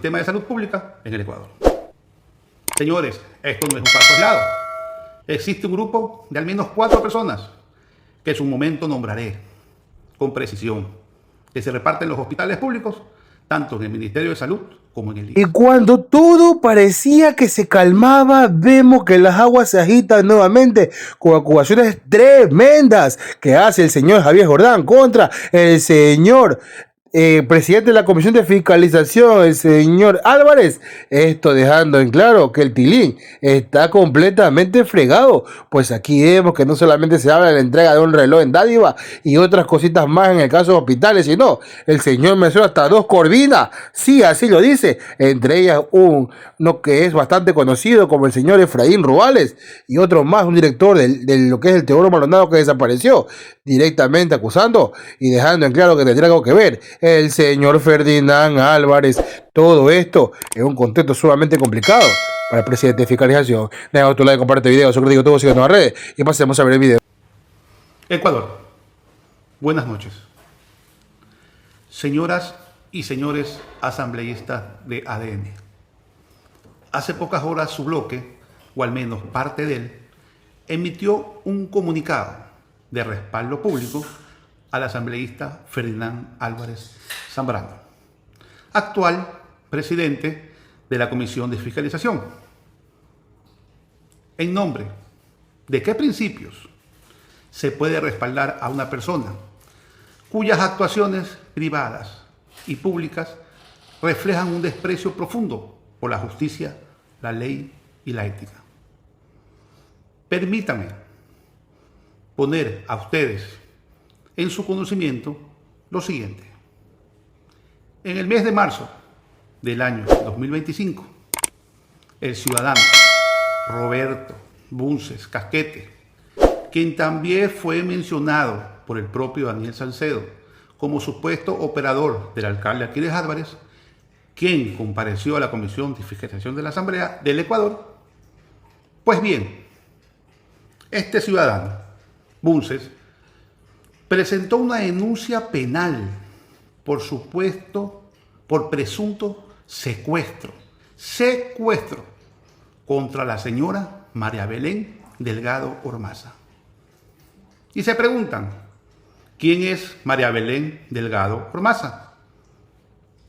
sistema de salud pública en el Ecuador. Señores, esto no es un caso aislado. Existe un grupo de al menos 4 personas que en su momento nombraré con precisión, que se reparten los hospitales públicos, tanto en el Ministerio de Salud como en el INS. Y cuando todo parecía que se calmaba, vemos que las aguas se agitan nuevamente con acusaciones tremendas que hace el señor Javier Jordán contra el señor presidente de la Comisión de Fiscalización, el señor Álvarez. Esto dejando en claro que el Tilín está completamente fregado, pues aquí vemos que no solamente se habla de la entrega de un reloj en dádiva y otras cositas más en el caso de hospitales, sino el señor menciona hasta 2 corvinas, sí, así lo dice, entre ellas uno que es bastante conocido como el señor Efraín Ruales y otro más, un director de lo que es el Teodoro Maldonado, que desapareció, directamente acusando y dejando en claro que tendría algo que ver el señor Ferdinand Álvarez. Todo esto en un contexto sumamente complicado para el presidente de fiscalización. Deja tu like, comparte el video, suscríbete a YouTube, síguenos en las redes y pasemos a ver el video. Ecuador, buenas noches. Señoras y señores asambleístas de ADN. Hace pocas horas su bloque, o al menos parte de él, emitió un comunicado de respaldo público al asambleísta Ferdinand Álvarez Zambrano, actual presidente de la Comisión de Fiscalización. ¿En nombre de qué principios se puede respaldar a una persona cuyas actuaciones privadas y públicas reflejan un desprecio profundo por la justicia, la ley y la ética? Permítanme poner a ustedes en su conocimiento lo siguiente. En el mes de marzo del año 2025, el ciudadano Roberto Bunces Casquete, quien también fue mencionado por el propio Daniel Salcedo como supuesto operador del alcalde Aquiles Álvarez, quien compareció a la Comisión de Fiscalización de la Asamblea del Ecuador, pues bien, este ciudadano, Bunces, presentó una denuncia penal por presunto secuestro contra la señora María Belén Delgado Ormaza. Y se preguntan, ¿quién es María Belén Delgado Ormaza?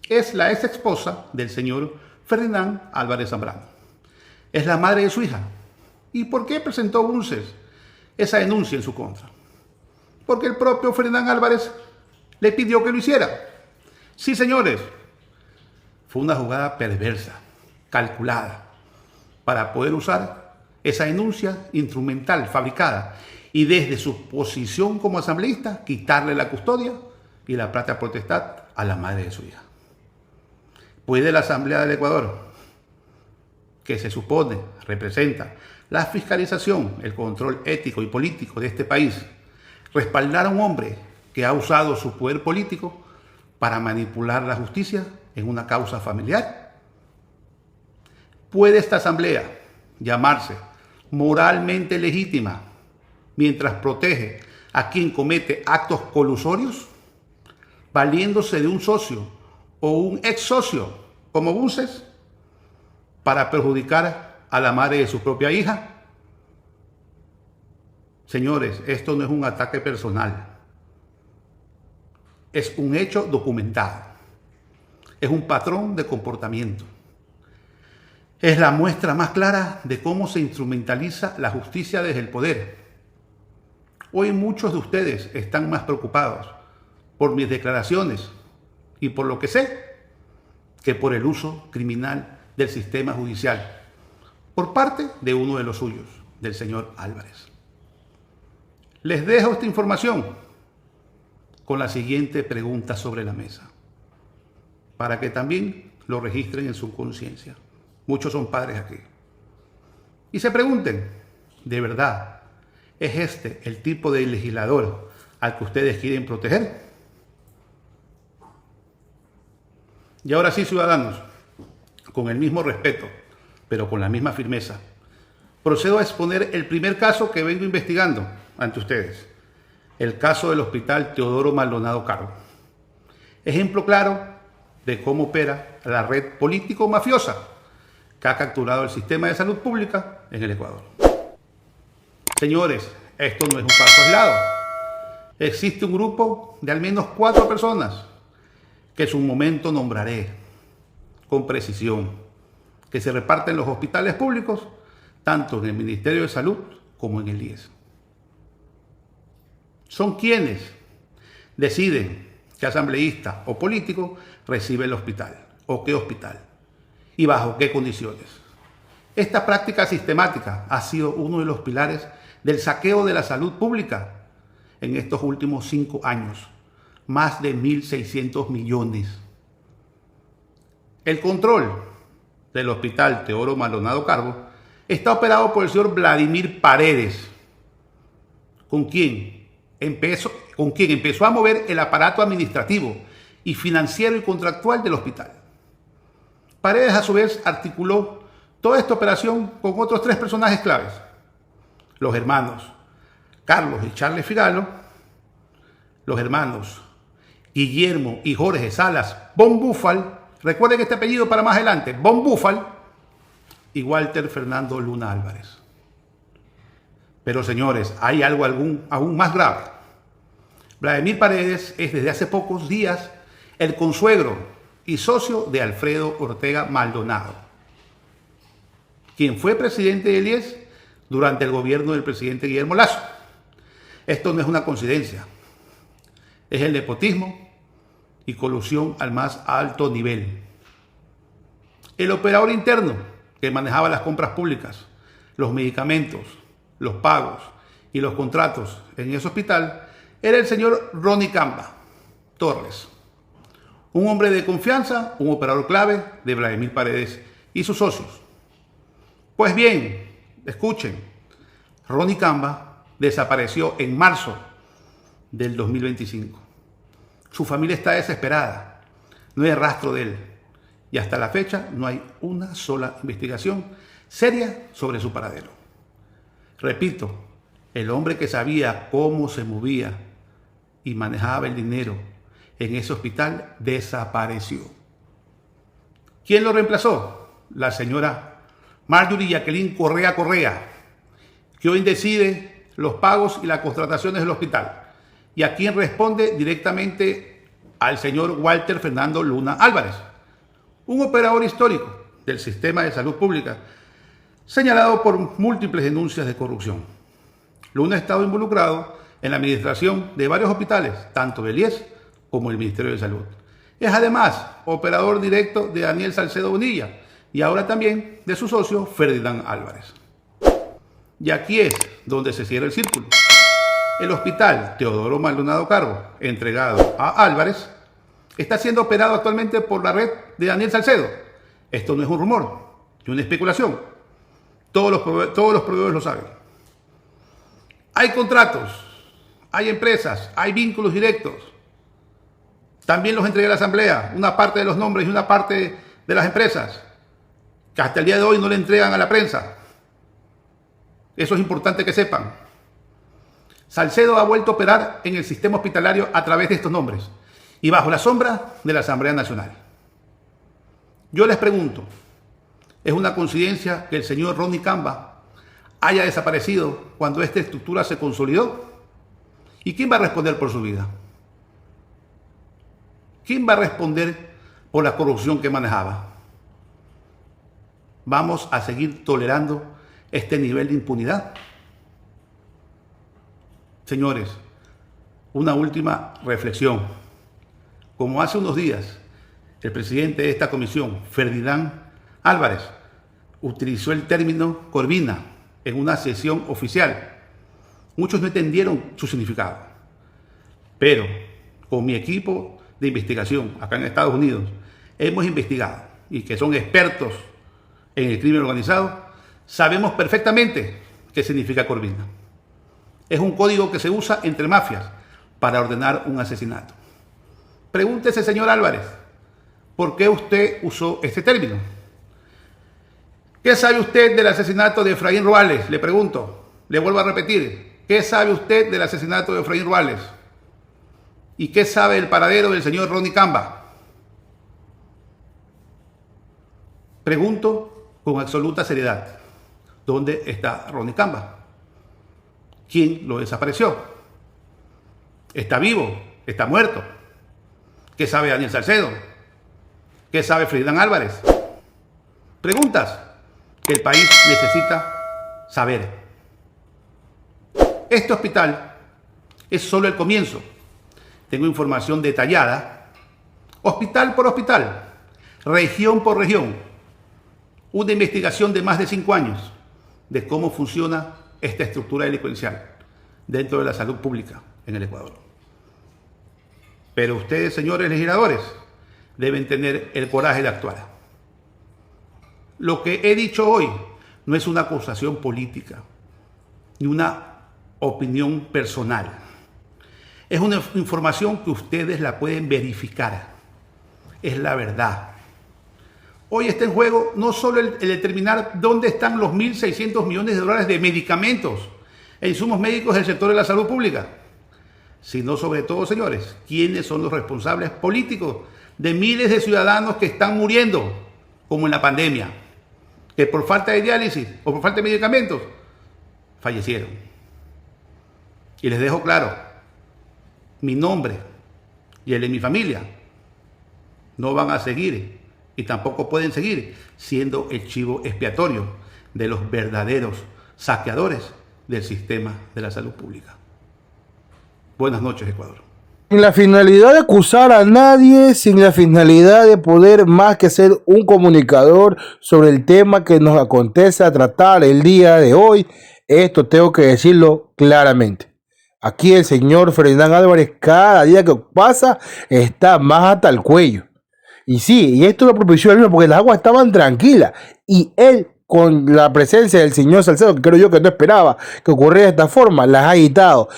Es la ex esposa del señor Ferdinand Álvarez Zambrano. Es la madre de su hija. ¿Y por qué presentó Bunces esa denuncia en su contra? Porque el propio Ferdinand Álvarez le pidió que lo hiciera. Sí, señores, fue una jugada perversa, calculada, para poder usar esa denuncia instrumental fabricada y desde su posición como asambleísta quitarle la custodia y la plata potestad a la madre de su hija. ¿Puede la Asamblea del Ecuador, que se supone representa la fiscalización, el control ético y político de este país, respaldar a un hombre que ha usado su poder político para manipular la justicia en una causa familiar? ¿Puede esta asamblea llamarse moralmente legítima mientras protege a quien comete actos colusorios, valiéndose de un socio o un ex socio como Bunces para perjudicar a la madre de su propia hija? Señores, esto no es un ataque personal. Es un hecho documentado. Es un patrón de comportamiento. Es la muestra más clara de cómo se instrumentaliza la justicia desde el poder. Hoy muchos de ustedes están más preocupados por mis declaraciones y por lo que sé que por el uso criminal del sistema judicial por parte de uno de los suyos, del señor Álvarez. Les dejo esta información con la siguiente pregunta sobre la mesa, para que también lo registren en su conciencia. Muchos son padres aquí. Y se pregunten, ¿de verdad es este el tipo de legislador al que ustedes quieren proteger? Y ahora sí, ciudadanos, con el mismo respeto, pero con la misma firmeza, procedo a exponer el primer caso que vengo investigando ante ustedes, el caso del Hospital Teodoro Maldonado Caro. Ejemplo claro de cómo opera la red político-mafiosa que ha capturado el sistema de salud pública en el Ecuador. Señores, esto no es un caso aislado. Existe un grupo de al menos 4 personas que en su momento nombraré con precisión, que se reparten los hospitales públicos, tanto en el Ministerio de Salud como en el IES. Son quienes deciden qué asambleísta o político recibe el hospital o qué hospital y bajo qué condiciones. Esta práctica sistemática ha sido uno de los pilares del saqueo de la salud pública en estos últimos 5 años, más de 1.600 millones. El control del Hospital Teodoro Maldonado Carbo está operado por el señor Vladimir Paredes, con quien empezó a mover el aparato administrativo y financiero y contractual del hospital. Paredes, a su vez, articuló toda esta operación con otros 3 personajes claves: los hermanos Carlos y Charles Figalo, los hermanos Guillermo y Jorge Salas von Búfal, recuerden este apellido para más adelante, von Búfal, y Walter Fernando Luna Álvarez. Pero señores, hay algo aún más grave. Vladimir Paredes es desde hace pocos días el consuegro y socio de Alfredo Ortega Maldonado, quien fue presidente del IES durante el gobierno del presidente Guillermo Lasso. Esto no es una coincidencia, es el nepotismo y colusión al más alto nivel. El operador interno que manejaba las compras públicas, los medicamentos, los pagos y los contratos en ese hospital era el señor Ronnie Camba Torres, un hombre de confianza, un operador clave de Vladimir Paredes y sus socios. Pues bien, escuchen, Ronnie Camba desapareció en marzo del 2025. Su familia está desesperada, no hay rastro de él y hasta la fecha no hay una sola investigación seria sobre su paradero. Repito, el hombre que sabía cómo se movía y manejaba el dinero en ese hospital desapareció. ¿Quién lo reemplazó? La señora Marjorie Jacqueline Correa Correa, que hoy decide los pagos y las contrataciones del hospital, y a quien responde directamente al señor Walter Fernando Luna Álvarez, un operador histórico del sistema de salud pública, señalado por múltiples denuncias de corrupción. Luna ha estado involucrado en la administración de varios hospitales, tanto del IES como del Ministerio de Salud. Es además operador directo de Daniel Salcedo Bonilla y ahora también de su socio Ferdinand Álvarez. Y aquí es donde se cierra el círculo. El hospital Teodoro Maldonado Carbo, entregado a Álvarez, está siendo operado actualmente por la red de Daniel Salcedo. Esto no es un rumor, es una especulación. Todos los proveedores lo saben. Hay contratos, hay empresas, hay vínculos directos. También los entregué a la asamblea, una parte de los nombres y una parte de las empresas, que hasta el día de hoy no le entregan a la prensa. Eso es importante que sepan. Salcedo ha vuelto a operar en el sistema hospitalario a través de estos nombres y bajo la sombra de la Asamblea Nacional. Yo les pregunto, ¿es una coincidencia que el señor Ronnie Camba haya desaparecido cuando esta estructura se consolidó? ¿Y quién va a responder por su vida? ¿Quién va a responder por la corrupción que manejaba? ¿Vamos a seguir tolerando este nivel de impunidad? Señores, una última reflexión. Como hace unos días, el presidente de esta comisión, Ferdinand Álvarez, utilizó el término Corvina en una sesión oficial. Muchos no entendieron su significado. Pero con mi equipo de investigación acá en Estados Unidos, hemos investigado y que son expertos en el crimen organizado, sabemos perfectamente qué significa Corvina. Es un código que se usa entre mafias para ordenar un asesinato. Pregúntese, señor Álvarez, ¿por qué usted usó este término? ¿Qué sabe usted del asesinato de Efraín Ruales? Le pregunto, le vuelvo a repetir, ¿qué sabe usted del asesinato de Efraín Ruales? ¿Y qué sabe el paradero del señor Ronnie Camba? Pregunto con absoluta seriedad, ¿dónde está Ronnie Camba? ¿Quién lo desapareció? ¿Está vivo? ¿Está muerto? ¿Qué sabe Daniel Salcedo? ¿Qué sabe Ferdinand Álvarez? Preguntas que el país necesita saber. Este hospital es solo el comienzo. Tengo información detallada, hospital por hospital, región por región, una investigación de más de 5 años de cómo funciona esta estructura delincuencial dentro de la salud pública en el Ecuador. Pero ustedes, señores legisladores, deben tener el coraje de actuar. Lo que he dicho hoy no es una acusación política, ni una opinión personal. Es una información que ustedes la pueden verificar. Es la verdad. Hoy está en juego no solo el determinar dónde están los 1.600 millones de dólares de medicamentos e insumos médicos del sector de la salud pública, sino sobre todo, señores, quiénes son los responsables políticos de miles de ciudadanos que están muriendo, como en la pandemia, que por falta de diálisis o por falta de medicamentos fallecieron. Y les dejo claro, mi nombre y el de mi familia no van a seguir y tampoco pueden seguir siendo el chivo expiatorio de los verdaderos saqueadores del sistema de la salud pública. Buenas noches, Ecuador. Sin la finalidad de acusar a nadie, sin la finalidad de poder más que ser un comunicador sobre el tema que nos acontece a tratar el día de hoy, esto tengo que decirlo claramente. Aquí el señor Ferdinand Álvarez cada día que pasa está más hasta el cuello. Y sí, y esto lo propició él mismo porque las aguas estaban tranquilas y él, con la presencia del señor Salcedo, que creo yo que no esperaba que ocurriera de esta forma, las ha agitado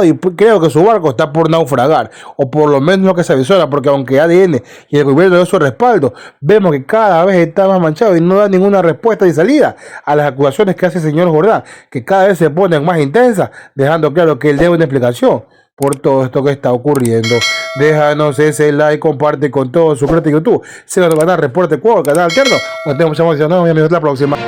y creo que su barco está por naufragar, o por lo menos lo que se avisora, porque aunque ADN y el gobierno dio su respaldo, vemos que cada vez está más manchado y no da ninguna respuesta ni salida a las acusaciones que hace el señor Jordán, que cada vez se ponen más intensas, dejando claro que él debe una explicación por todo esto que está ocurriendo. Déjanos ese like, comparte con todo su crítico YouTube. Se nos va a dar reporte cuadro, canal alterno. Nos vemos, la próxima.